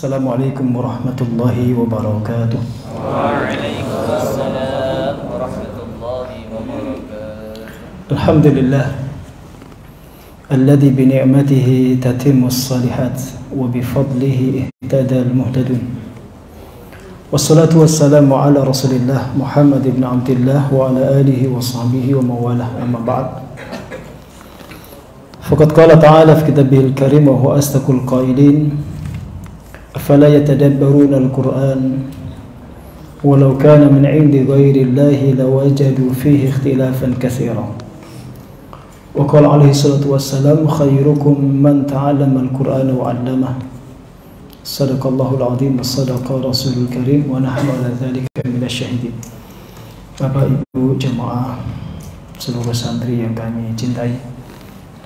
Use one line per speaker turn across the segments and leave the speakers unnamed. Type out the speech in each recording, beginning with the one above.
Assalamualaikum warahmatullahi wabarakatuh.
Waalaikumsalam warahmatullahi wabarakatuh.
Alhamdulillah alladzi bi ni'matihi tatimmu as-salihat wa bi fadlihi ihtada al-muhtadun. Wassalatu wassalamu ala Rasulillah Muhammad ibn Abdullah wa ala alihi wa sahbihi wa mawalah, amma ba'd. Faqad qala ta'ala fi kitabihil karim wa huwa asdaqul qailin afala yatadabbaruna al-Qur'an walau kana min 'indi ghairi Allahi lawajadu fihi ikhtilafan katsiran. Wa qala alaihi salatu wassalam khairukum man ta'allama al-Qur'ana wa 'allamahu. Sadaqallahul 'azim wa sadaqa rasulul karim wa nahnu 'ala dzalika minasyahidin. Bapak Ibu jemaah seluruh santri yang kami cintai,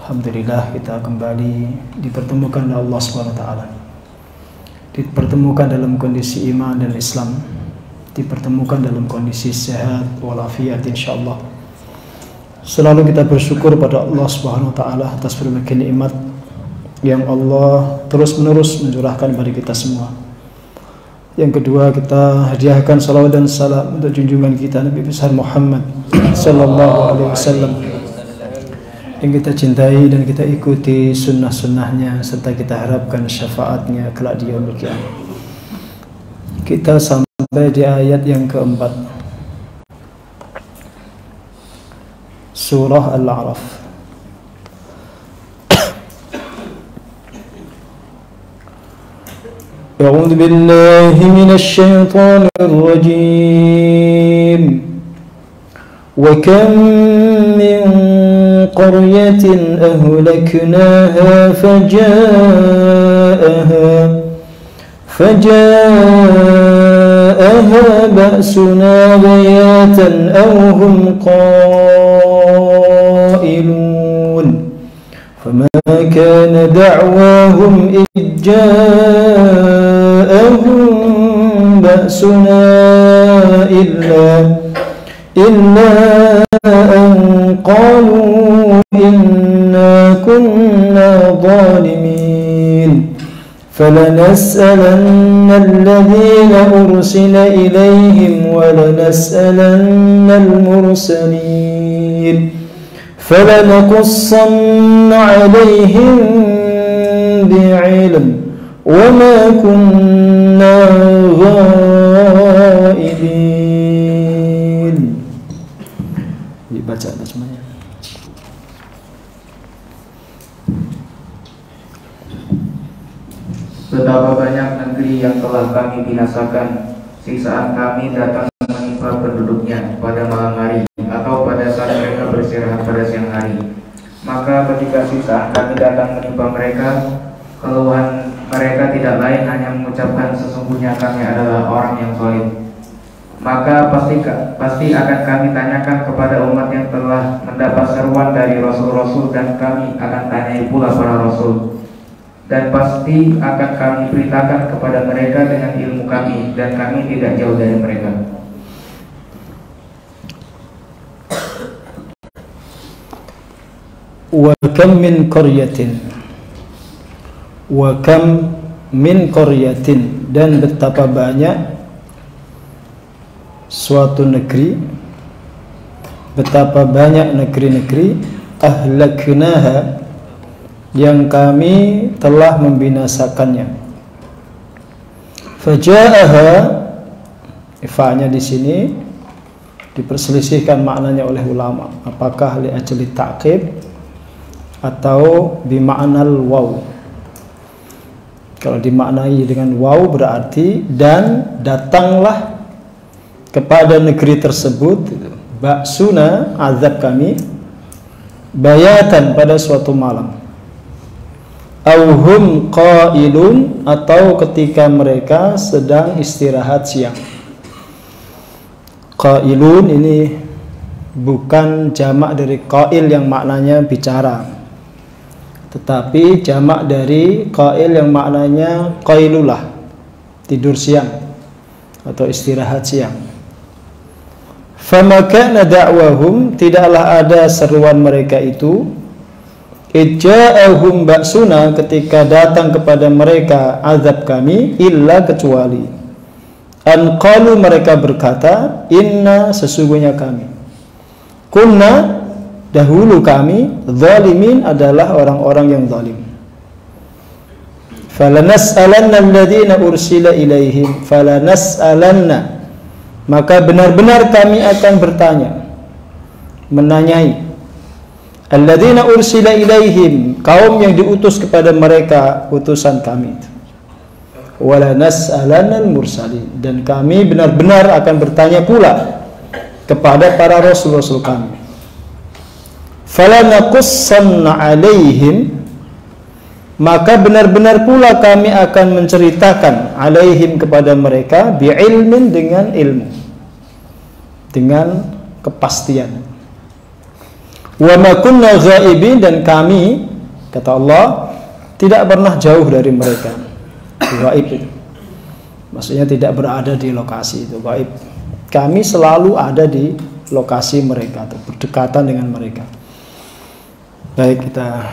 alhamdulillah kita kembali dipertemukan oleh Allah Subhanahu wa taala. Dipertemukan dalam kondisi iman dan Islam, dipertemukan dalam kondisi sehat walafiat insyaallah. Selalu kita bersyukur pada Allah Subhanahu wa taala atas berbagai nikmat yang Allah terus-menerus mencurahkan kepada kita semua. Yang kedua, kita hadiahkan salawat dan salam untuk junjungan kita Nabi besar Muhammad sallallahu alaihi wasallam yang kita cintai dan kita ikuti sunnah-sunnahnya serta kita harapkan syafaatnya kelak di yaumul qiyamah. Kita sampai di ayat yang keempat, surah Al-A'raf. A'udzu billahi minasy syaithanir rajim. Wa kam min qaryatin ahlaknaha faja'aha ba'suna bayatan aw hum qailun fama kana da'wahum idh ja'ahum ba'suna illa an qalu inna kunna zalimin falanas'alanna alladhina ursila ilayhim wa lanas'alanna al-mursalin falanaqussanna 'alayhim bi'ilm wa ma kunna ghaibin. Dibaca semuanya.
Betapa banyak negeri yang telah kami binasakan, siksaan kami datang menimpa penduduknya pada malam hari atau pada saat mereka beristirahat pada siang hari. Maka ketika siksaan kami datang menimpa mereka, keluhan mereka tidak lain hanya mengucapkan sesungguhnya kami adalah orang yang zalim. Maka pasti akan kami tanyakan kepada umat yang telah mendapat seruan dari rasul-rasul, dan kami akan tanyai pula para rasul, dan pasti akan kami beritakan kepada mereka dengan ilmu kami, dan kami tidak jauh dari mereka.
Wa kam min qaryatin, wa kam min qaryatin, dan betapa banyak suatu negeri, betapa banyak negeri-negeri ahlaknaha yang kami telah membinasakannya. Faja'aha, ifa'nya di sini diperselisihkan maknanya oleh ulama, apakah li ajli ta'qib atau bima'nal waw. Kalau dimaknai dengan waw berarti dan datanglah kepada negeri tersebut ba'suna, azab kami, bayatan, pada suatu malam, auhum qailun, atau ketika mereka sedang istirahat siang. Qailun ini bukan jamak dari qail yang maknanya bicara, tetapi jamak dari qail yang maknanya qailulah, tidur siang atau istirahat siang. Fama kana da'wahum, tidaklah ada seruan mereka itu, Ija'ahum ba'suna, ketika datang kepada mereka azab kami, illa kecuali an qalu, mereka berkata, inna, sesungguhnya kami, kunna, dahulu kami, zalimin, adalah orang-orang yang zalim. Falanas'alanna alladhina ursila ilaihim, falanas'alanna, maka benar-benar kami akan bertanya, menanyai, alladzina ursila ilaihim, kaum yang diutus kepada mereka utusan kami itu. Wala nas'alannal mursalin, dan kami benar-benar akan bertanya pula kepada para rasul-rasul kami. Fala naqussanna alaihim, maka benar-benar pula kami akan menceritakan alaihim kepada mereka bi'ilmin, dengan ilmu, dengan kepastian. Wa ma kunna ghaibin, dan kami, kata Allah, tidak pernah jauh dari mereka. Ghaib itu maksudnya tidak berada di lokasi itu, ghaib. Kami selalu ada di lokasi mereka atau berdekatan dengan mereka. Baik, kita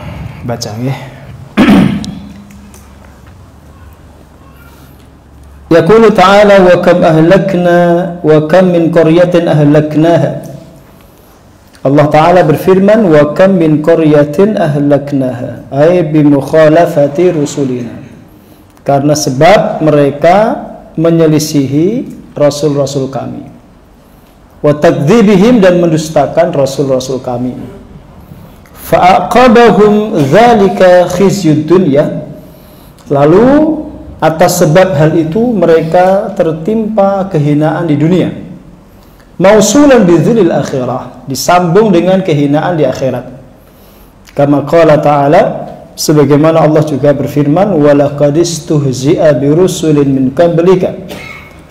baca ya. Yaqulu ta'ala wa kam ahlakna wa kam min qaryatin ahlaknaha. Allah Ta'ala berfirman, wa kam min qaryatin ahlaknaha, ay bi mukhalafati rusulina, karena sebab mereka menyelisihi rasul-rasul kami, wa takdzibihim, dan mendustakan rasul-rasul kami. Fa'aqabahum dzalika khizyud dunya, lalu atas sebab hal itu mereka tertimpa kehinaan di dunia. Mausulan bidzilil akhirah, disambung dengan kehinaan di akhirat. Kama qala ta'ala, sebagaimana Allah juga berfirman, walaqad istuhzi'a birusulin min qablika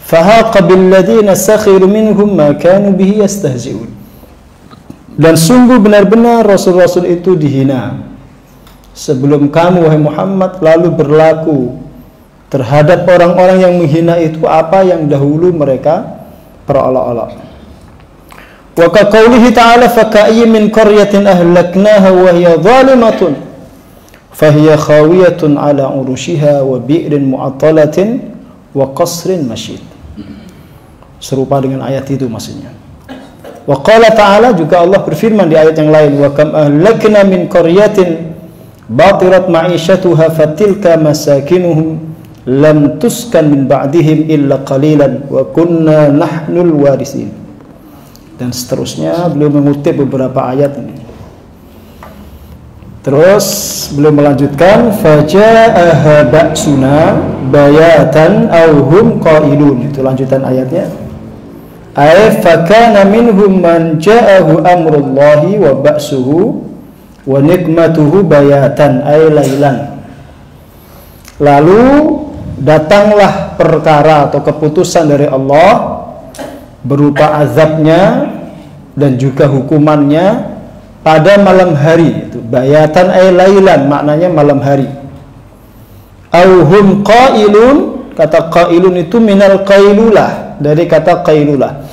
fahaqa billadzina sakhiru minhum ma kanu bihi yastahzi'un. Dan sungguh benar-benar rasul-rasul itu dihina sebelum kamu, wahai Muhammad, lalu berlaku terhadap orang-orang yang menghina itu apa yang dahulu mereka perolok-olok. Wa ka qaulihi ta'ala, fa ka'ayyin min qaryatin ahlaknaha wa hiya zalimatun fa hiya khawiyatun ala urushiha wa bi'rin mu'attalatin wa qasrin masyid. Serupa dengan ayat itu maksudnya. Wa qala ta'ala, juga Allah berfirman di ayat yang lain, wa kam ahlakna min qaryatin batirat ma'isyatuha fatilka masakinuhum lam tuskan min ba'dihim illa qalilan wa kunna nahnul warisin. Dan seterusnya beliau mengutip beberapa ayat ini. Terus beliau melanjutkan, faja'aha ba'suna bayatan aw hum qailun. Itu lanjutan ayatnya. Ay fakana minhum man ja'ahu amrullahi wa ba'suhu wa nikmatuhu bayatan ay lailan. Lalu datanglah perkara atau keputusan dari Allah berupa azabnya dan juga hukumannya pada malam hari. Itu bayatan ay lailan, maknanya malam hari. Auhum qailun, kata qailun itu minal qailulah, dari kata qailulah.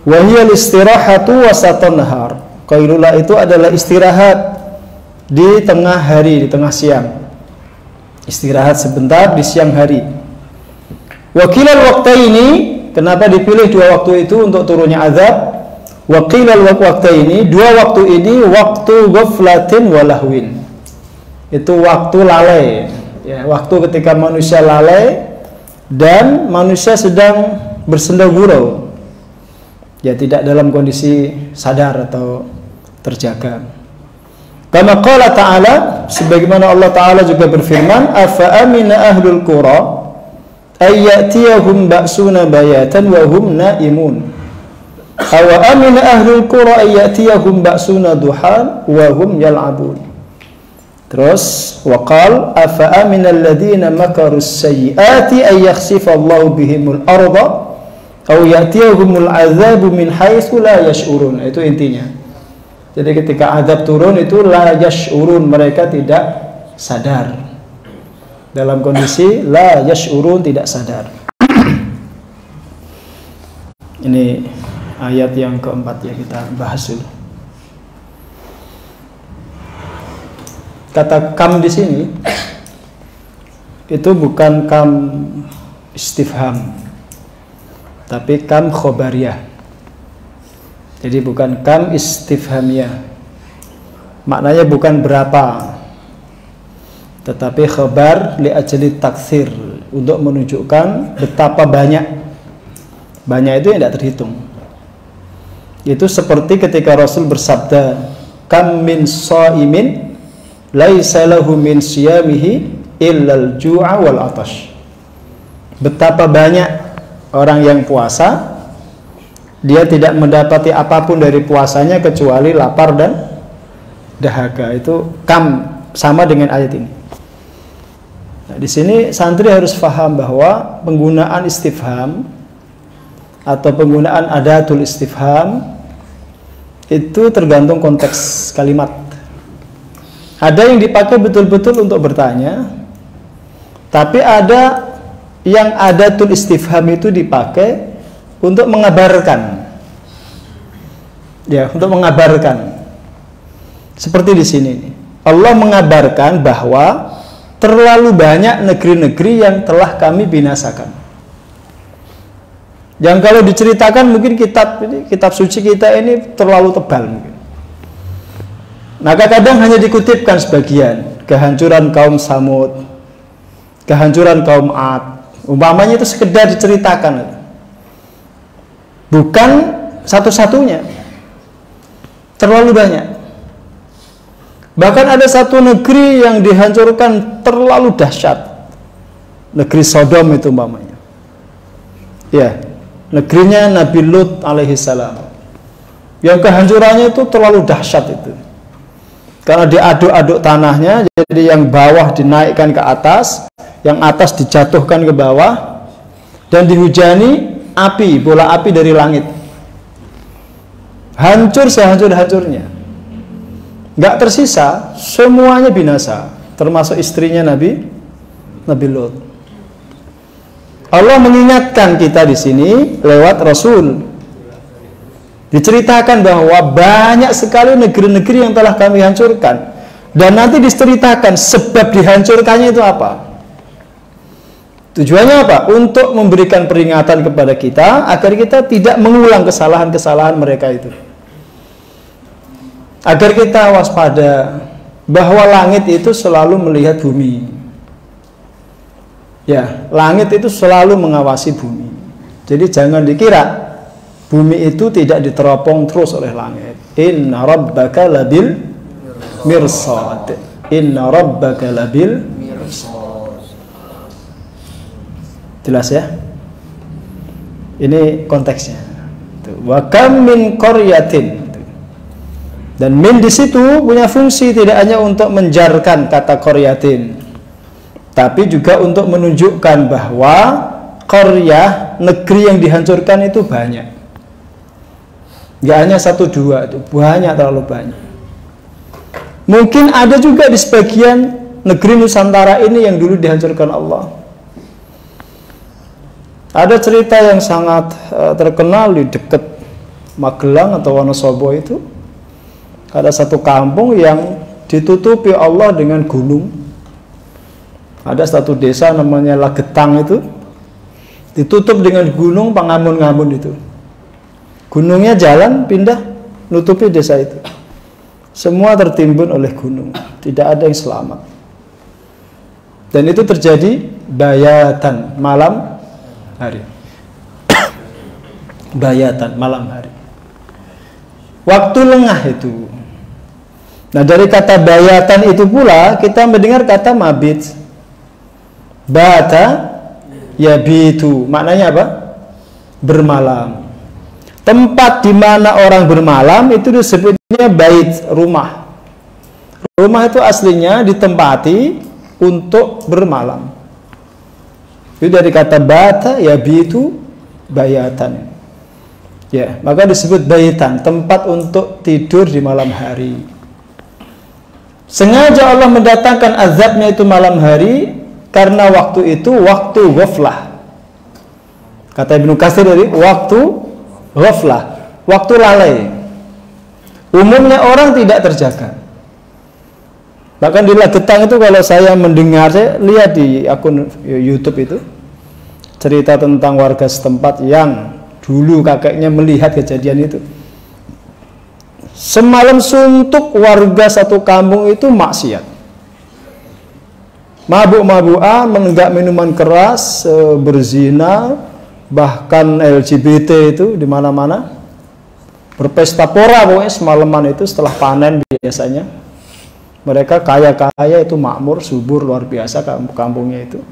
Wa hiya istirahatu wasatan nahar. Qailulah itu adalah istirahat di tengah hari, di tengah siang. Istirahat sebentar di siang hari. Wakilal waqtaini, kenapa dipilih dua waktu itu untuk turunnya azab? Wakilal waqtaini, dua waktu ini waktu ghaflatin walahwin. Itu waktu lalai, ya, waktu ketika manusia lalai dan manusia sedang bersenda gurau, ya, tidak dalam kondisi sadar atau terjaga. Kama qala ta'ala, sebagaimana Allah Ta'ala juga berfirman, afa amina ahlul qura ayyatiyahum ba'suna bayatan wa hum naimun. Awa amina ahlul qura ayyatiyahum ba'suna duhan wa hum yal'abun. Terus waqal afa amina alladhina makarus sayyiati ay yakhsifa Allahu bihimul arda aw ya'tiyahumul azabu min haitsu la yash'urun. Itu intinya. Jadi ketika azab turun itu la yash'urun, mereka tidak sadar. Dalam kondisi la yash'urun, tidak sadar. Ini ayat yang keempat ya, kita bahas dulu. kata kam di sini itu bukan kam istifham, tapi kam khobariyah. Jadi bukan kam istifhamiyah. Maknanya bukan berapa, tetapi khabar li ajli taksir, untuk menunjukkan betapa banyak. Banyak itu yang tidak terhitung. Itu seperti ketika Rasul bersabda, kam min shaimin laisa lahu min siyamihi illal ju'a wal atash. Betapa banyak orang yang puasa, dia tidak mendapati apapun dari puasanya kecuali lapar dan dahaga. Itu kam, sama dengan ayat ini. Nah, di sini santri harus paham bahwa penggunaan istifham atau penggunaan adatul istifham itu tergantung konteks kalimat. Ada yang dipakai betul-betul untuk bertanya, tapi ada yang adatul istifham itu dipakai untuk mengabarkan. Ya, untuk mengabarkan. Seperti di sini. Allah mengabarkan bahwa terlalu banyak negeri-negeri yang telah kami binasakan. Yang kalau diceritakan mungkin kitab suci kita ini terlalu tebal mungkin. Maka kadang hanya dikutipkan sebagian, kehancuran kaum Samud, kehancuran kaum Ad. Umpamanya itu sekedar diceritakan, bukan satu-satunya, terlalu banyak. Bahkan ada satu negeri yang dihancurkan terlalu dahsyat, negeri Sodom itu umpamanya. Ya, negerinya Nabi Lut alaihissalam, yang kehancurannya itu terlalu dahsyat itu. Karena diaduk-aduk tanahnya, jadi yang bawah dinaikkan ke atas, yang atas dijatuhkan ke bawah, dan dihujani api, bola api dari langit. Hancur sehancur-hancurnya. Nggak tersisa, semuanya binasa, termasuk istrinya Nabi Lut. Allah mengingatkan kita di sini lewat Rasul. Diceritakan bahwa banyak sekali negeri-negeri yang telah kami hancurkan, dan nanti diceritakan sebab dihancurkannya itu apa. Tujuannya apa? Untuk memberikan peringatan kepada kita agar kita tidak mengulang kesalahan-kesalahan mereka itu. Agar kita waspada bahwa langit itu selalu melihat bumi. Ya, langit itu selalu mengawasi bumi. Jadi jangan dikira bumi itu tidak diteropong terus oleh langit. Inna rabbaka labil mirsad. Inna rabbaka labil mirsad. Jelas ya? Ini konteksnya. Wa kam min qaryatin. Dan min di situ punya fungsi tidak hanya untuk menjarkan kata qaryatin, tapi juga untuk menunjukkan bahwa qaryah, negeri yang dihancurkan itu banyak. Nggak hanya satu dua, itu banyak, terlalu banyak. Mungkin ada juga di sebagian negeri Nusantara ini yang dulu dihancurkan Allah. Ada cerita yang sangat terkenal di dekat Magelang atau Wonosobo itu. Ada satu kampung yang ditutupi Allah dengan gunung. Ada satu desa namanya Lagetang itu, ditutup dengan gunung Pangamun-ngamun itu. Gunungnya jalan pindah, nutupi desa itu. Semua tertimbun oleh gunung, tidak ada yang selamat. Dan itu terjadi bayatan, malam hari. Bayatan, malam hari. Waktu lengah itu. Nah, dari kata bayatan itu pula kita mendengar kata mabit. Bata yabitu, maknanya apa? Bermalam. Tempat di mana orang bermalam itu disebutnya bait, rumah. Rumah itu aslinya ditempati untuk bermalam. Itu dari kata bata yabitu bayatan. Ya, maka disebut baitan, tempat untuk tidur di malam hari. Sengaja Allah mendatangkan azabnya itu malam hari karena waktu itu waktu ghaflah. Kata Ibnu Katsir tadi, waktu ghaflah, waktu lalai. Umumnya orang tidak terjaga. Bahkan di Lagetang itu kalau saya mendengar, saya lihat di akun YouTube itu cerita tentang warga setempat yang dulu kakeknya melihat kejadian itu. Semalam suntuk warga satu kampung itu maksiat, mabuk-mabukan, menenggak minuman keras, berzina, bahkan LGBT itu di mana-mana, berpesta pora pokoknya semalaman itu setelah panen biasanya. Mereka kaya-kaya itu makmur, subur, luar biasa kampungnya itu.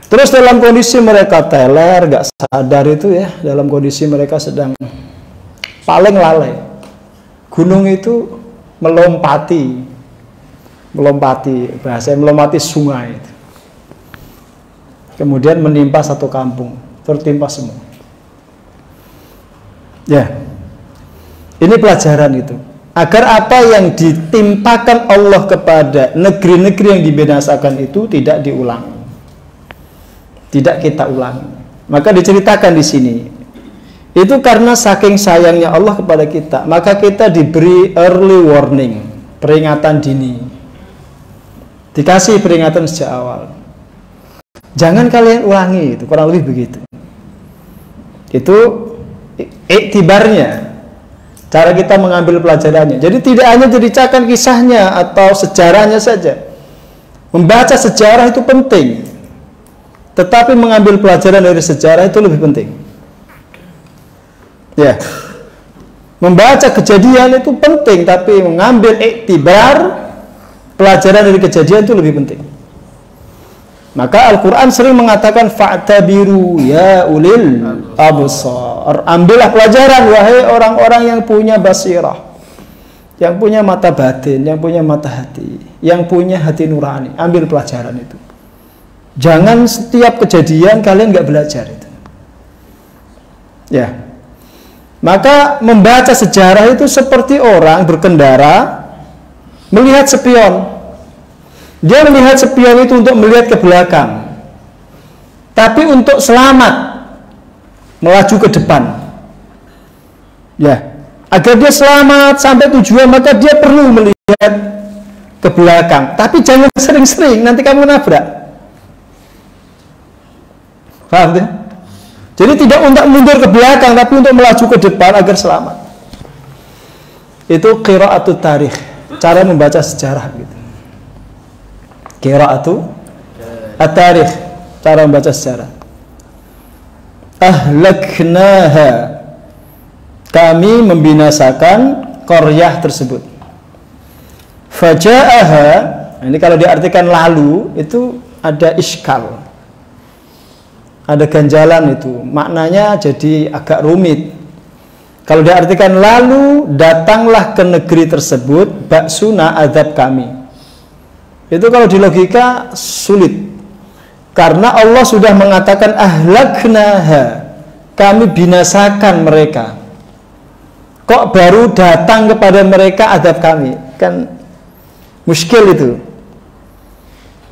Terus dalam kondisi mereka teler, gak sadar itu ya, dalam kondisi mereka sedang paling lalai. Gunung itu melompati, bahasa melompati sungai itu. Kemudian menimpa satu kampung, tertimpa semua. Ya, ini pelajaran itu. Agar apa yang ditimpakan Allah kepada negeri-negeri yang dibinasakan itu tidak diulangi, tidak kita ulangi. Maka diceritakan di sini. Itu karena saking sayangnya Allah kepada kita, maka kita diberi early warning, peringatan dini. Dikasih peringatan sejak awal. Jangan kalian ulangi, itu kurang lebih begitu. Itu iktibarnya, cara kita mengambil pelajarannya. Jadi tidak hanya diceritakan kisahnya atau sejarahnya saja. Membaca sejarah itu penting, tetapi mengambil pelajaran dari sejarah itu lebih penting. Ya, membaca kejadian itu penting, tapi mengambil iktibar pelajaran dari kejadian itu lebih penting. Maka Al-Quran sering mengatakan fa'tabiru ya ulil absar. Ambillah pelajaran wahai orang-orang yang punya basirah, yang punya mata batin, yang punya mata hati, yang punya hati nurani. Ambil pelajaran itu. Jangan setiap kejadian kalian nggak belajar itu. Ya. Maka membaca sejarah itu seperti orang berkendara melihat spion. Dia melihat spion itu untuk melihat ke belakang, tapi untuk selamat melaju ke depan. Ya, agar dia selamat sampai tujuan, maka dia perlu melihat ke belakang. Tapi jangan sering-sering, nanti kamu nabrak. Paham ya? Jadi tidak untuk mundur ke belakang, tapi untuk melaju ke depan agar selamat. Itu qira'atut tarikh, cara membaca sejarah gitu. Qira'atu at-tarikh, cara membaca sejarah. Ahlaknaha, kami membinasakan qaryah tersebut. Faja'aha, ini kalau diartikan lalu itu ada iskal, ada ganjalan itu, maknanya jadi agak rumit. Kalau diartikan lalu datanglah ke negeri tersebut baksuna, azab kami. Itu kalau di logika sulit. Karena Allah sudah mengatakan ahlaknaha, kami binasakan mereka. Kok baru datang kepada mereka azab kami? Kan muskil itu.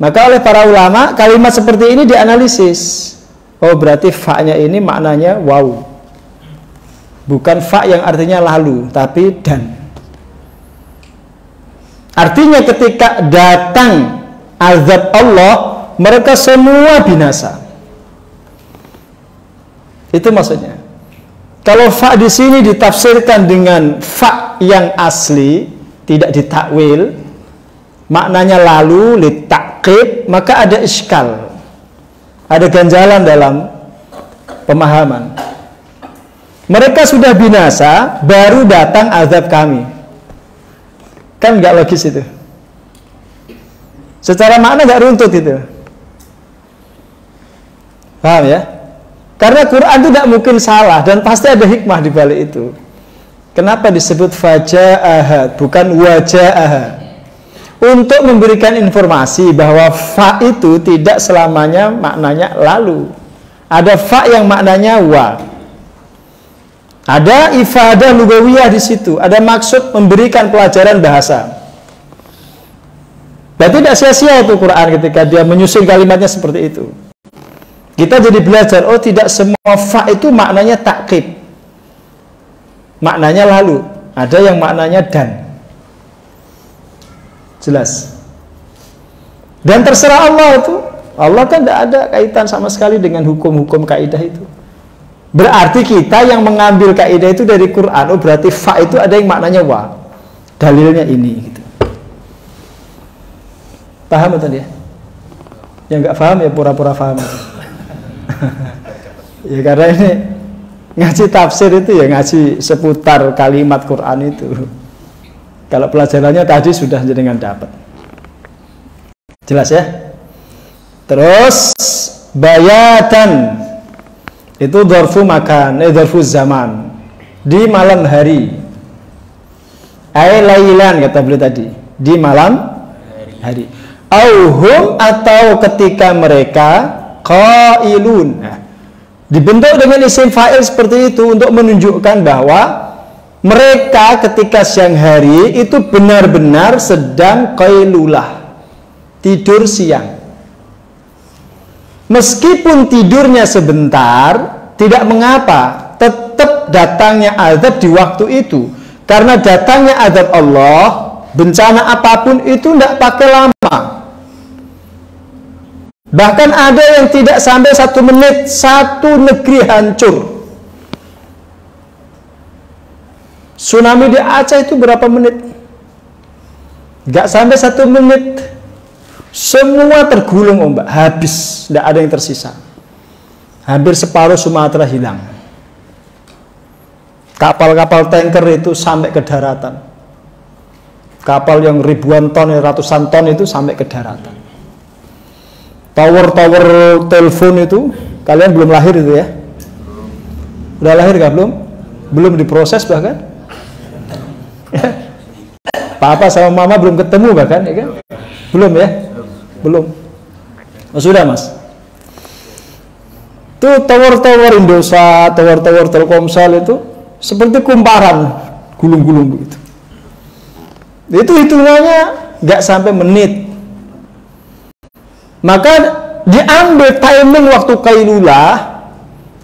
Maka oleh para ulama kalimat seperti ini dianalisis. Oh berarti fa-nya ini maknanya wow. Bukan fa yang artinya lalu, tapi dan. Artinya ketika datang azab Allah, mereka semua binasa. Itu maksudnya. Kalau fa di sini ditafsirkan dengan fa yang asli, tidak ditakwil, maknanya lalu litakib, maka ada iskal. Ada ganjalan dalam pemahaman. Mereka sudah binasa, baru datang azab kami. Kan nggak logis itu. Secara makna nggak runtut itu. Paham ya? Karena Quran itu tidak mungkin salah dan pasti ada hikmah di balik itu. Kenapa disebut faja'aha bukan waja'aha? Untuk memberikan informasi bahwa fa itu tidak selamanya maknanya lalu. Ada fa yang maknanya wa. Ada ifadah lugawiyah di situ. Ada maksud memberikan pelajaran bahasa. Berarti tidak sia-sia itu Quran ketika dia menyusun kalimatnya seperti itu. Kita jadi belajar, oh tidak semua fa itu maknanya takkib. Maknanya lalu. Ada yang maknanya dan. Jelas. Dan terserah Allah itu. Allah kan tidak ada kaitan sama sekali dengan hukum-hukum kaidah itu. Berarti kita yang mengambil kaidah itu dari Quran. Oh berarti fa itu ada yang maknanya wa. Dalilnya ini gitu. Paham tadi ya? Yang nggak paham ya pura-pura paham. Ya karena ini ngaji tafsir itu ya ngaji seputar kalimat Quran itu. Kalau pelajarannya tadi sudah jenengan dapat. Jelas ya? Terus bayatan itu dzarfu makan, dzarfu zaman. Di malam hari. Ai lailan kata beliau tadi. Di malam hari. Auhum atau ketika mereka qailun. Nah, dibentuk dengan isim fa'il seperti itu untuk menunjukkan bahwa mereka ketika siang hari itu benar-benar sedang qailulah, tidur siang. Meskipun tidurnya sebentar, tidak mengapa, tetap datangnya azab di waktu itu. Karena datangnya azab Allah, bencana apapun itu tidak pakai lama. Bahkan ada yang tidak sampai 1 menit, satu negeri hancur. Tsunami di Aceh itu berapa menit? Gak sampai 1 menit. Semua tergulung ombak, habis, tidak ada yang tersisa. Hampir separuh Sumatera hilang. Kapal-kapal tanker itu sampai ke daratan. Kapal yang ribuan ton, ratusan ton itu sampai ke daratan. Tower-tower telepon itu, kalian belum lahir itu ya? Udah lahir gak belum? Belum diproses bahkan? Papa sama mama belum ketemu bahkan, ya kan? Belum ya? Belum. Oh, sudah mas. Itu tower-tower Indosat, tower-tower Telkomsel itu seperti kumparan gulung-gulung begitu. Itu hitungannya nggak sampai menit. Maka diambil timing waktu qailulah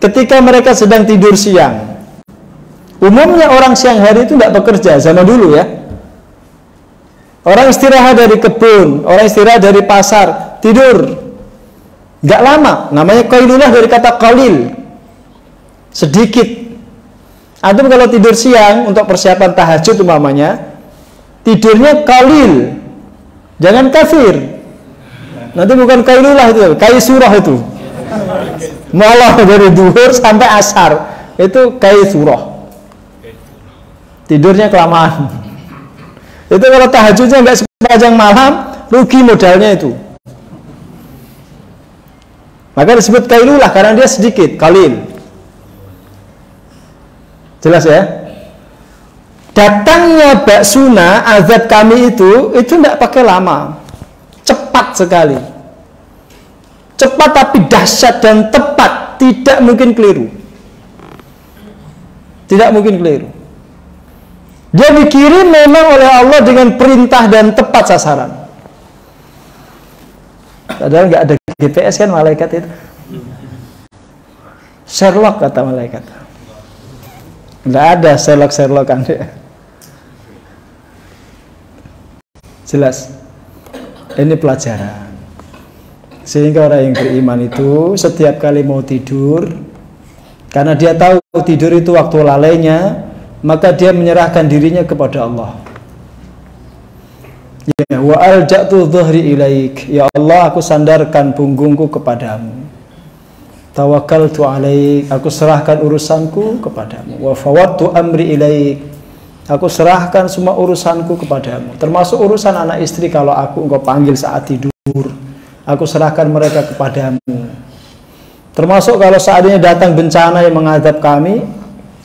ketika mereka sedang tidur siang. Umumnya orang siang hari itu tidak bekerja zaman dulu ya. Orang istirahat dari kebun, orang istirahat dari pasar, tidur. Nggak lama, namanya qailulah dari kata qalil. Sedikit. Antum kalau tidur siang untuk persiapan tahajud umpamanya, tidurnya qalil. Jangan kafir. Nanti bukan qailulah itu, qaisurah itu. Malah dari duhur sampai asar. Itu qaisurah. Tidurnya kelamaan. Itu kalau tahajudnya nggak sepanjang malam, rugi modalnya itu. Maka disebut qailulah karena dia sedikit, qalil. Jelas ya? Datangnya baksuna, azab kami itu tidak pakai lama. Cepat sekali. Cepat tapi dahsyat dan tepat, tidak mungkin keliru. Tidak mungkin keliru. Dia dikirim memang oleh Allah dengan perintah dan tepat sasaran. Padahal nggak ada GPS kan malaikat itu. Sherlock kata malaikat. Nggak ada Sherlock kan. Jelas. Ini pelajaran. Sehingga orang yang beriman itu setiap kali mau tidur, karena dia tahu tidur itu waktu lalainya, maka dia menyerahkan dirinya kepada Allah. Ya, wa alja'tu dhuhri ilaik. Ya Allah, aku sandarkan punggungku kepadamu. Tawakkaltu alaik. Aku serahkan urusanku kepadamu. Wa fawwadtu amri ilaik. Aku serahkan semua urusanku kepadamu. Termasuk urusan anak istri kalau engkau panggil saat tidur. Aku serahkan mereka kepadamu. Termasuk kalau saatnya datang bencana yang menghadap kami,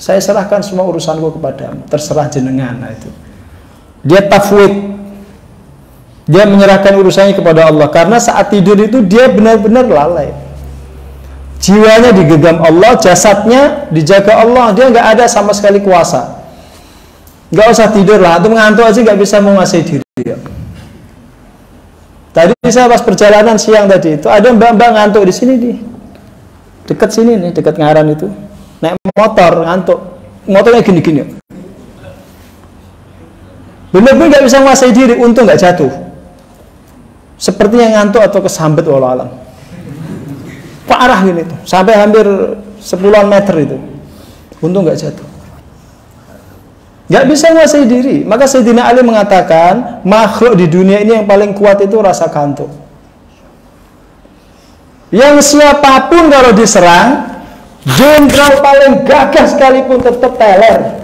saya serahkan semua urusanku kepadamu. Terserah jenengan. Nah itu. Dia tafwid. Dia menyerahkan urusannya kepada Allah. Karena saat tidur itu dia benar-benar lalai. Jiwanya digenggam Allah, jasadnya dijaga Allah. Dia nggak ada sama sekali kuasa. Nggak usah tidur lah. Atau ngantuk aja nggak bisa menguasai diri. Tadi saya pas perjalanan siang tadi itu ada mbak-mbak ngantuk di sini nih. Dekat sini nih, dekat Ngaran itu. Naik motor ngantuk. Motornya gini-gini. Benar-benar nggak bisa menguasai diri, untung nggak jatuh. Sepertinya ngantuk atau kesambet walau alam. Parah gini tuh, sampai hampir 10 meter itu. Untung nggak jatuh. Nggak bisa menguasai diri. Maka Sayyidina Ali mengatakan, makhluk di dunia ini yang paling kuat itu rasa kantuk. Yang siapapun kalau diserang, jenderal paling gagah sekalipun tetap teler.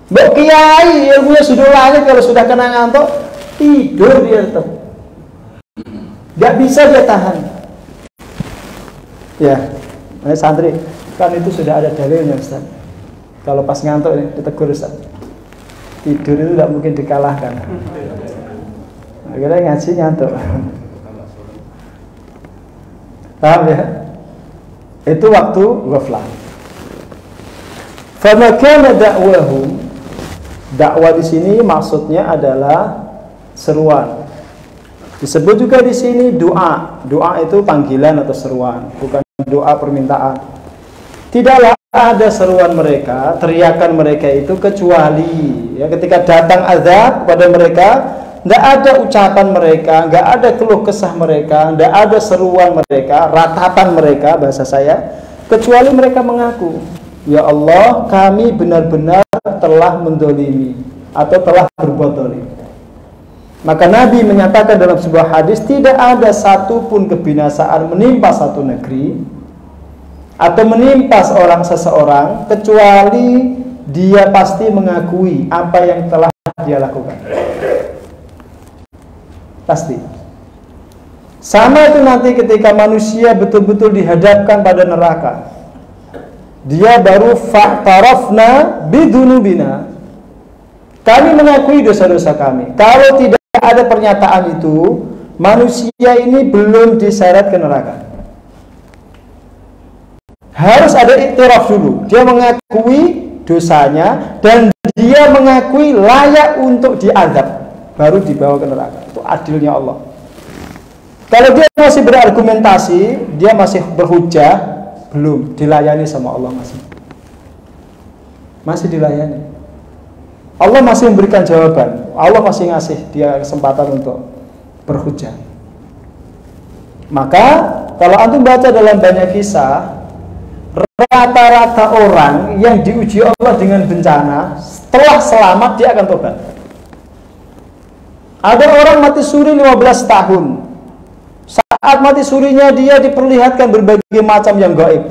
Mbok kiai ilmunya sudah langit, kalau sudah kena ngantuk tidur dia tetap. Gak bisa dia tahan. Ya, santri kan itu sudah ada dalilnya Ustaz. Kalau pas ngantuk ini ditegur Ustaz. Tidur itu tidak mungkin dikalahkan. Akhirnya ngaji ngantuk. Paham ya? Itu waktu ghaflah. Fama kana da'wahum. Dakwah di sini maksudnya adalah seruan. Disebut juga di sini doa. Doa itu panggilan atau seruan, bukan doa permintaan. Tidaklah ada seruan mereka, teriakan mereka itu kecuali ya ketika datang azab kepada mereka, tidak ada ucapan mereka, nggak ada keluh kesah mereka, tidak ada seruan mereka, ratapan mereka bahasa saya, kecuali mereka mengaku, ya Allah, kami benar-benar telah mendolimi atau telah berbuat dolim. Maka Nabi menyatakan dalam sebuah hadis, tidak ada satupun kebinasaan menimpa satu negeri atau menimpa seseorang kecuali dia pasti mengakui apa yang telah dia lakukan. Pasti. Sama itu nanti ketika manusia betul-betul dihadapkan pada neraka, dia baru fa'tarafna bidunubina, kami mengakui dosa-dosa kami. Kalau tidak ada pernyataan itu, manusia ini belum diseret ke neraka. Harus ada iktiraf dulu, dia mengakui dosanya dan dia mengakui layak untuk diazab, baru dibawa ke neraka. Itu adilnya Allah. Kalau dia masih berargumentasi, dia masih berhujah, belum dilayani sama Allah, masih dilayani. Allah masih memberikan jawaban. Allah masih ngasih dia kesempatan untuk berhujah. Maka kalau antum baca dalam banyak kisah, rata-rata orang yang diuji Allah dengan bencana, setelah selamat dia akan tobat. Ada orang mati suri 15 tahun. Saat mati surinya dia diperlihatkan berbagai macam yang gaib.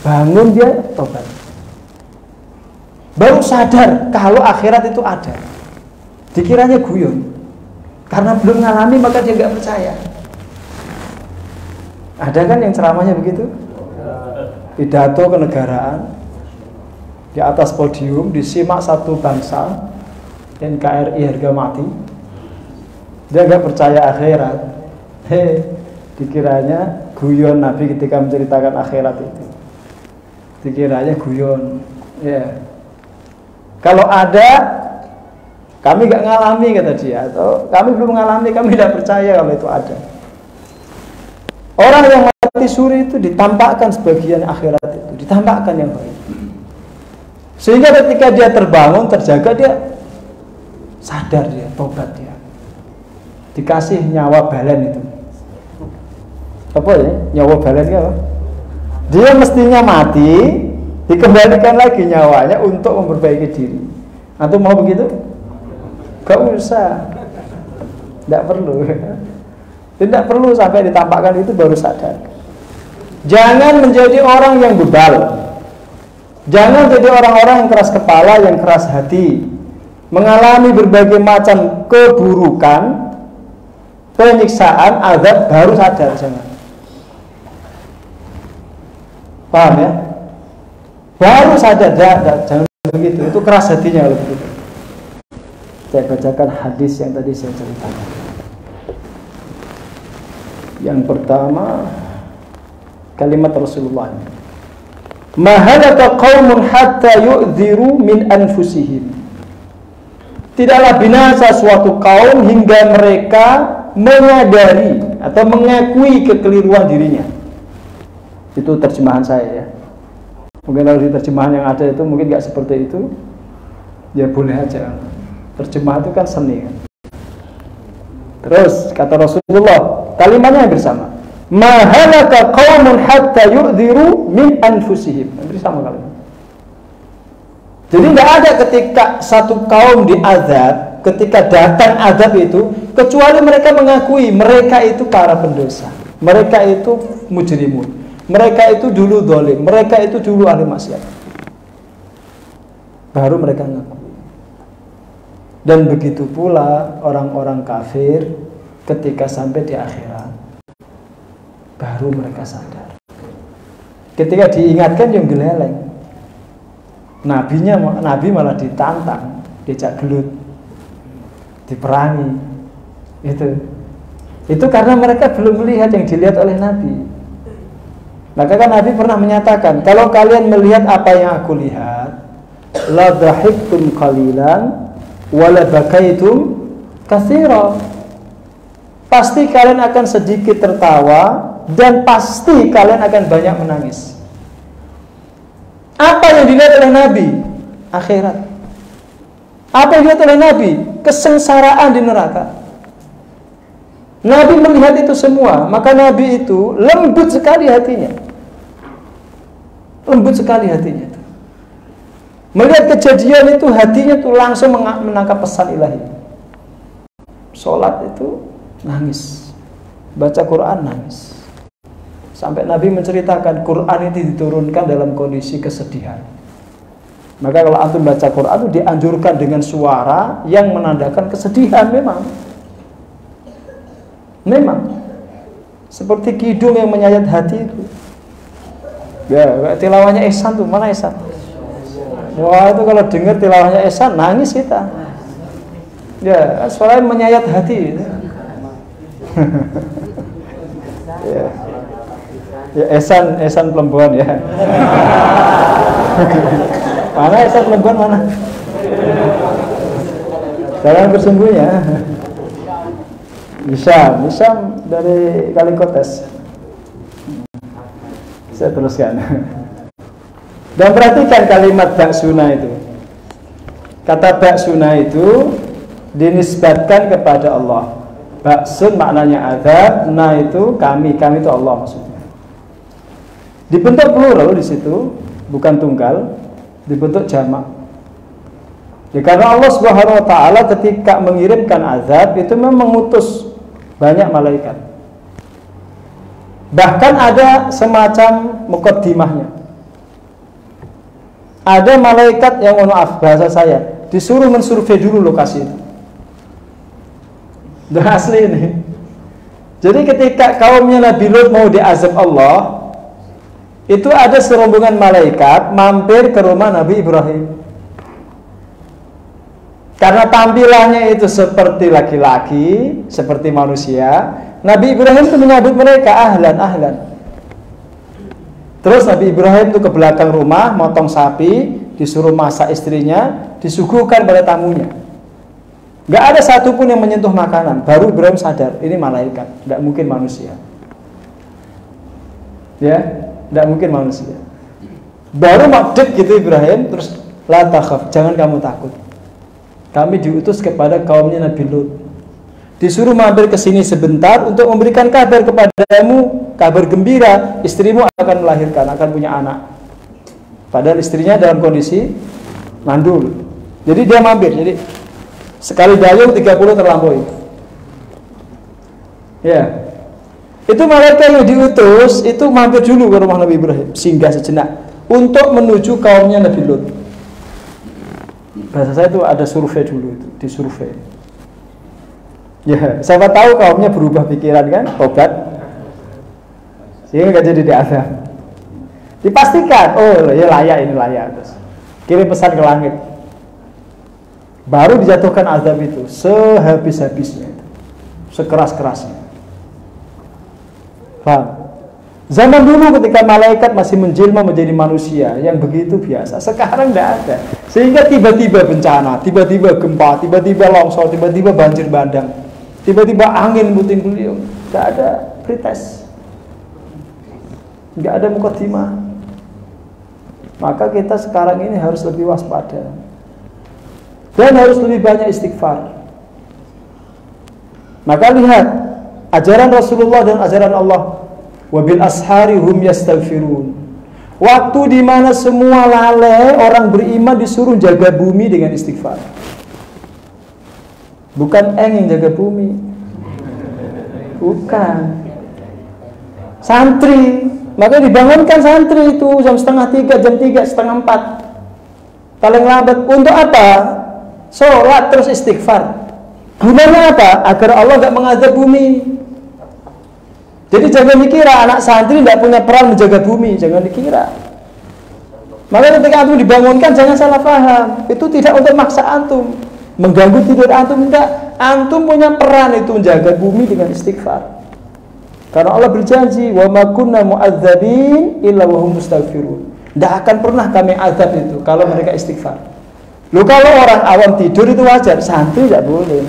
Bangun dia tobat. Baru sadar kalau akhirat itu ada. Dikiranya guyon. Karena belum ngalami maka dia nggak percaya. Ada kan yang ceramahnya begitu? Pidato kenegaraan di atas podium disimak satu bangsa, NKRI harga mati. Dia nggak percaya akhirat. Dikiranya guyon Nabi ketika menceritakan akhirat itu. Dikiranya guyon. Ya. Kalau ada, kami nggak ngalami kata dia, atau kami belum ngalami, kami tidak percaya kalau itu ada. Orang yang mati suri itu ditampakkan sebagian akhirat itu, ditampakkan yang baik. Sehingga ketika dia terbangun, terjaga, dia sadar, dia tobat, dia dikasih nyawa balen itu. Apa ya? Nyawa balen itu apa? Dia mestinya mati, dikembalikan lagi nyawanya untuk memperbaiki diri. Antum mau begitu? Gak usah. Tidak perlu. Tidak perlu sampai ditampakkan itu baru sadar. Jangan menjadi orang yang bebal. Jangan jadi orang-orang yang keras kepala, yang keras hati, mengalami berbagai macam keburukan, penyiksaan, azab, baru sadar. Jangan. Paham ya? Baru sadar, jangan begitu. Itu keras hatinya kalau begitu. Saya bacakan hadis yang tadi saya ceritakan. Yang pertama, kalimat Rasulullah. Mahalaka qaumun hatta yu'dhiru min anfusihim. Tidaklah binasa suatu kaum hingga mereka menyadari atau mengakui kekeliruan dirinya. Itu terjemahan saya ya. Mungkin kalau di terjemahan yang ada itu mungkin nggak seperti itu. Ya boleh aja. Terjemah itu kan seni kan. Terus kata Rasulullah, kalimatnya hampir sama. Ma halaka qaumun hatta yu'dhiru min anfusihim. Hampir sama kalimat. Jadi tidak ada ketika satu kaum diazab, ketika datang azab itu, kecuali mereka mengakui mereka itu para pendosa, mereka itu mujrimun, mereka itu dulu zalim, mereka itu dulu ahli maksiat. Baru mereka mengakui. Dan begitu pula orang-orang kafir ketika sampai di akhirat, baru mereka sadar. Ketika diingatkan yang geleleng. Nabi malah ditantang, diajak gelut, diperangi. Itu karena mereka belum melihat yang dilihat oleh Nabi. Maka kan Nabi pernah menyatakan, kalau kalian melihat apa yang aku lihat, la dhahiktum qalilan wa la bakaitum katsira. Pasti kalian akan sedikit tertawa dan pasti kalian akan banyak menangis. Apa yang dilihat oleh Nabi? Akhirat. Apa yang dilihat oleh Nabi? Kesengsaraan di neraka. Nabi melihat itu semua, maka Nabi itu lembut sekali hatinya. Lembut sekali hatinya. Melihat kejadian itu, hatinya itu langsung menangkap pesan ilahi. Sholat itu nangis, baca Quran nangis. Sampai Nabi menceritakan Quran itu diturunkan dalam kondisi kesedihan. Maka kalau antum baca Quran itu dianjurkan dengan suara yang menandakan kesedihan memang. Seperti kidung yang menyayat hati itu. Ya, tilawahnya Ihsan tuh, mana Ihsan? Wah, itu kalau dengar tilawahnya Ihsan nangis kita. Ya, suaranya menyayat hati. Ya. Ya, Ihsan Plembon ya. Mana Ihsan Plembon mana? Jangan bersembunyi ya. Hisam dari Kalikotes. Saya teruskan. Dan perhatikan kalimat ba'suna itu. Kata ba'suna itu dinisbatkan kepada Allah. Ba'sun maknanya azab, na itu kami itu Allah maksudnya. Dibentuk plural di situ, bukan tunggal, dibentuk jamak. Ya, karena Allah Subhanahu wa taala ketika mengirimkan azab itu memang mengutus banyak malaikat. Bahkan ada semacam muqaddimahnya. Ada malaikat yang maaf bahasa saya, disuruh mensurvei dulu lokasi itu. Dan asli ini. Jadi ketika kaumnya Nabi Lut mau diazab Allah, itu ada serombongan malaikat mampir ke rumah Nabi Ibrahim. Karena tampilannya itu seperti laki-laki, seperti manusia, Nabi Ibrahim itu menyambut mereka ahlan. Terus Nabi Ibrahim itu ke belakang rumah, motong sapi, disuruh masak istrinya, disuguhkan pada tamunya. Gak ada satupun yang menyentuh makanan. Baru Ibrahim sadar, ini malaikat, gak mungkin manusia. Ya, gak mungkin manusia. Baru makdek gitu Ibrahim, terus la takhaf, jangan kamu takut. Kami diutus kepada kaumnya Nabi Lut. Disuruh mampir ke sini sebentar untuk memberikan kabar kepadamu, kabar gembira, istrimu akan melahirkan, akan punya anak. Padahal istrinya dalam kondisi mandul. Jadi dia mampir. Jadi sekali dayung 30 terlampaui. Ya. Itu malaikat yang diutus itu mampir dulu ke rumah Nabi Ibrahim, singgah sejenak untuk menuju kaumnya Nabi Lut. Bahasa saya itu ada survei dulu, itu disurvei. Ya, siapa tahu kaumnya berubah pikiran kan, tobat, sehingga nggak jadi diazab. Dipastikan, oh ya layak, ini layak. Terus kirim pesan ke langit. Baru dijatuhkan azab itu sehabis-habisnya, sekeras-kerasnya. Paham? Zaman dulu ketika malaikat masih menjelma menjadi manusia yang begitu biasa, sekarang tidak ada. Sehingga tiba-tiba bencana, tiba-tiba gempa, tiba-tiba longsor, tiba-tiba banjir bandang, tiba-tiba angin puting beliung, tidak ada pretest, tidak ada mukaddimah. Maka kita sekarang ini harus lebih waspada.
dan harus lebih banyak istighfar. Maka lihat ajaran Rasulullah dan ajaran Allah, wabil ashari hum yastaghfirun. Waktu di mana semua lalai, orang beriman disuruh jaga bumi dengan istighfar. Bukan yang jaga bumi, bukan. Santri, maka dibangunkan santri itu jam 2:30, jam 3, 3:30, paling lambat. Untuk apa? Sholat terus istighfar. Gunanya apa? Agar Allah tidak mengazab bumi. Jadi jangan dikira anak santri tidak punya peran menjaga bumi, jangan dikira. Maka ketika antum dibangunkan jangan salah paham. Itu tidak untuk maksa antum, mengganggu tidur antum, tidak. Antum punya peran itu menjaga bumi dengan istighfar. Karena Allah berjanji, wa ma kunna mu'adzabin illa wa hum mustaghfirun. Tidak akan pernah kami azab itu kalau mereka istighfar. Loh, kalau orang awam tidur itu wajar, santri tidak boleh.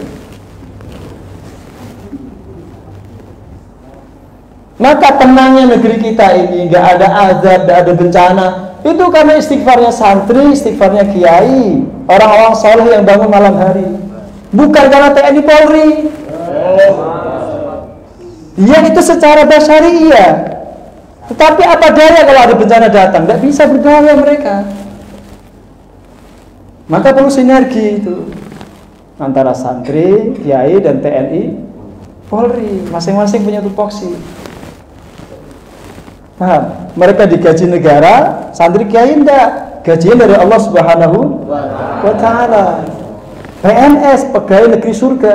Maka tenangnya negeri kita ini, nggak ada azab, nggak ada bencana, itu karena istighfarnya santri, istighfarnya kiai, orang-orang soleh yang bangun malam hari. Bukan karena TNI Polri. Ya itu secara basyari iya. Tetapi apa daya kalau ada bencana datang? Nggak bisa berdaya mereka. Maka perlu sinergi itu antara santri, kiai, dan TNI Polri. Masing-masing punya tupoksi. Paham? Mereka digaji negara, santri kiai enggak. Gajinya dari Allah Subhanahu wa Ta'ala. PNS, pegawai negeri surga.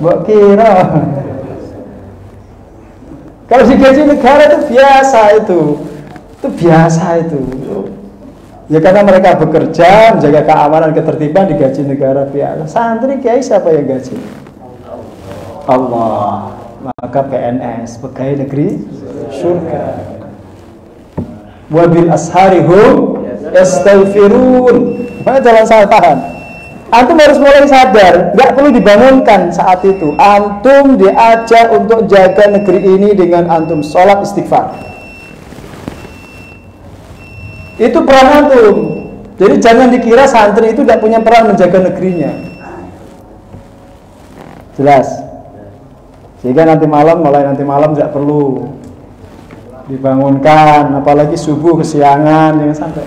Mbok kira. Kalau digaji negara itu biasa itu. Itu biasa itu. Ya karena mereka bekerja menjaga keamanan, ketertiban, digaji negara biasa. Santri kiai siapa yang gaji? Allah. Maka PNS, pegawai negeri surga. Wabil ashari hum yastaghfirun. Mana jangan salah paham. Antum harus mulai sadar, nggak perlu dibangunkan saat itu. Antum diajak untuk jaga negeri ini dengan antum sholat istighfar. Itu peran antum. Jadi jangan dikira santri itu tidak punya peran menjaga negerinya. Jelas. Sehingga mulai nanti malam tidak perlu dibangunkan, apalagi subuh kesiangan jangan sampai.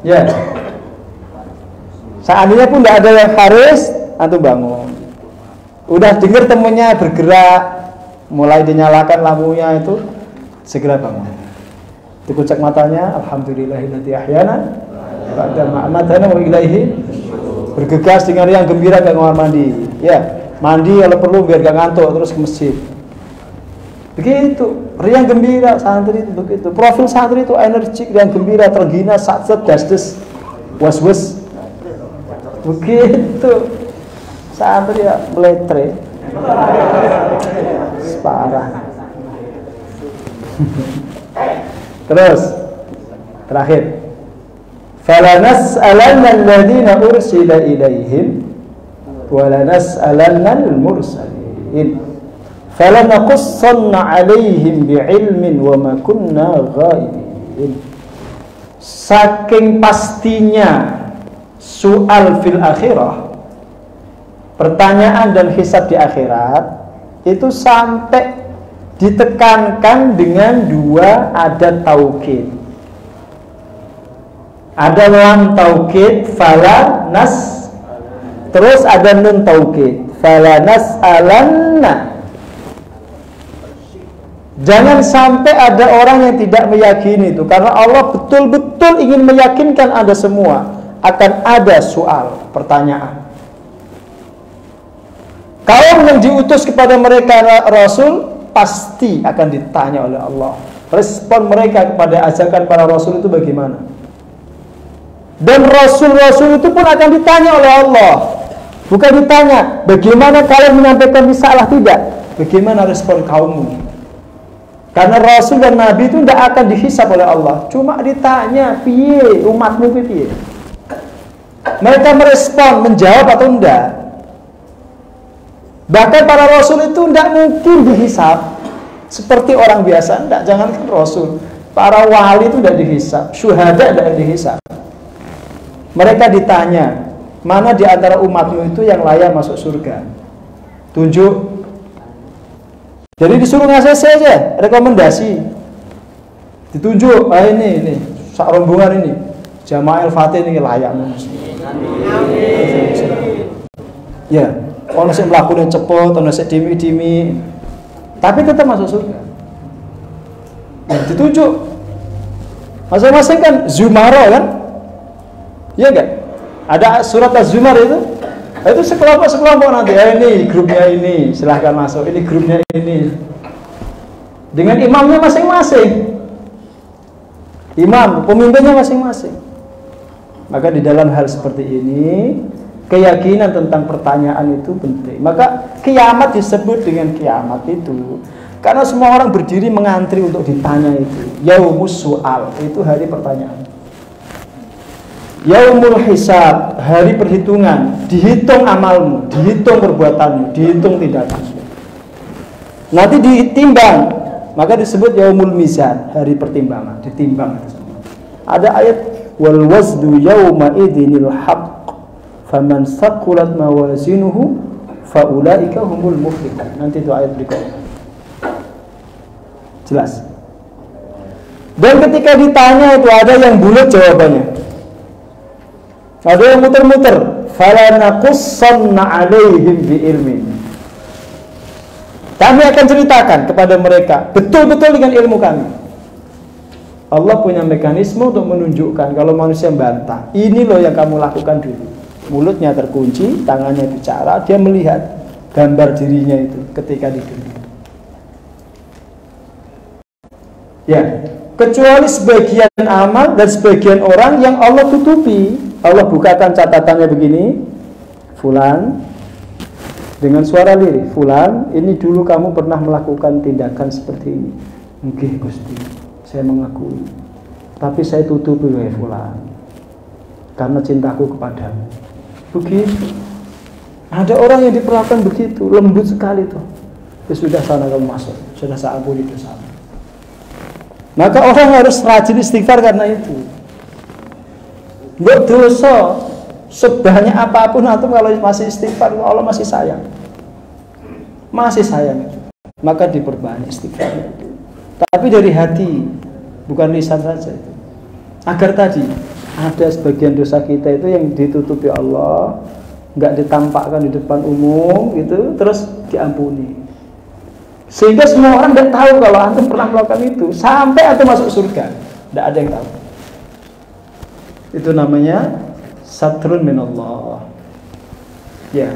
Ya. Seandainya pun tidak ada yang harus, antum bangun. Udah dengar temennya bergerak, mulai dinyalakan lampunya itu, segera bangun. Dikucek matanya, alhamdulillahilladzi ahyana ba'da ma amatana wa ilaihi. Bergegas dengan yang gembira ke kamar mandi. Ya, mandi kalau perlu biar gak ngantuk, terus ke masjid. Begitu, riang gembira santri itu begitu. Profil santri itu energik, riang gembira, tergina, satset, dasdes, was-was. Begitu. Santri ya meletre. Parah. Terus terakhir, fala nas'alanna alladziina ursila ilaihim wa la nas'alanna al-mursalin fala naqussanna 'alaihim bi'ilmin wa ma kunna ghaibin. Saking pastinya soal fil akhirah, pertanyaan dan hisab di akhirat itu sampai ditekankan dengan dua adat taukid. Ada lam taukid fala nas, terus ada nun taukid fala nas'alanna. Jangan sampai ada orang yang tidak meyakini itu, karena Allah betul-betul ingin meyakinkan Anda semua akan ada soal, pertanyaan. Kaum yang diutus kepada mereka Rasul pasti akan ditanya oleh Allah. Respon mereka kepada ajakan para Rasul itu bagaimana? Dan Rasul-Rasul itu pun akan ditanya oleh Allah. Bukan ditanya, bagaimana kalian menyampaikan risalah, tidak. Bagaimana respon kaummu? Karena Rasul dan Nabi itu tidak akan dihisab oleh Allah. Cuma ditanya, piye umatmu piye? Mereka merespon, menjawab atau enggak. Bahkan para Rasul itu tidak mungkin dihisab seperti orang biasa. Enggak, jangankan Rasul. Para wali itu tidak dihisab, syuhada tidak dihisab. Mereka ditanya, mana di antara umatmu itu yang layak masuk surga? Tunjuk. Jadi disuruh ngasih saja rekomendasi. Ditunjuk, ini sak rombongan ini. Jamaah Al-Fatih ini layak masuk. Ya, ono sing mlakune cepet, ono sing dimi-dimi. Tapi tetap masuk surga. Nah, ditunjuk. Masing-masing kan Zumaro kan? Iya enggak? Ada surat Az-Zumar itu. Itu sekelompok nanti. Ini grupnya ini, silahkan masuk. Ini grupnya ini. Dengan imamnya masing-masing. Imam, pemimpinnya masing-masing. Maka di dalam hal seperti ini, keyakinan tentang pertanyaan itu penting. Maka kiamat disebut dengan kiamat itu karena semua orang berdiri mengantri untuk ditanya itu. Yaumus su'al, itu hari pertanyaan. Yaumul hisab, hari perhitungan. Dihitung amalmu, dihitung perbuatanmu, dihitung tindakanmu. Nanti ditimbang, maka disebut yaumul mizan, hari pertimbangan, ditimbang. Ada ayat wal wazdu yauma idzinil haqq faman saqulat mawazinuhu faulaika humul muflihun. Nanti itu ayat berikutnya. Jelas. Dan ketika ditanya itu ada yang bulat jawabannya. Ada yang muter-muter. Fala naqussanna 'alaihim bi ilmin. Kami akan ceritakan kepada mereka betul-betul dengan ilmu kami. Allah punya mekanisme untuk menunjukkan kalau manusia bantah. Ini loh yang kamu lakukan dulu. Mulutnya terkunci, tangannya bicara, dia melihat gambar dirinya itu ketika di dunia. Ya, kecuali sebagian amal dan sebagian orang yang Allah tutupi. Allah bukakan catatannya begini, fulan, dengan suara lirih, fulan, ini dulu kamu pernah melakukan tindakan seperti ini. Nggih Gusti, saya mengakui. Tapi saya tutupi wahai fulan, karena cintaku kepadamu. Begitu. Ada orang yang diperlakukan begitu, lembut sekali tuh. Ya sudah, sana kamu masuk, sudah saya ampuni dosamu. Maka orang harus rajin istighfar karena itu. Buat dosa sebanyak apapun atau kalau masih istighfar, Allah masih sayang. Masih sayang. Maka diperbanyak istighfar itu. Tapi dari hati, bukan lisan saja itu. Agar tadi ada sebagian dosa kita itu yang ditutupi Allah, nggak ditampakkan di depan umum gitu, terus diampuni. Sehingga semua orang tidak tahu kalau antum pernah melakukan itu sampai antum masuk surga. Tidak ada yang tahu. Itu namanya satrun minallah. Ya,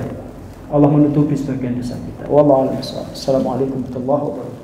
Allah menutupi sebagian dosa kita. Wallahu a'lam bishawab. Assalamualaikum warahmatullahi wabarakatuh.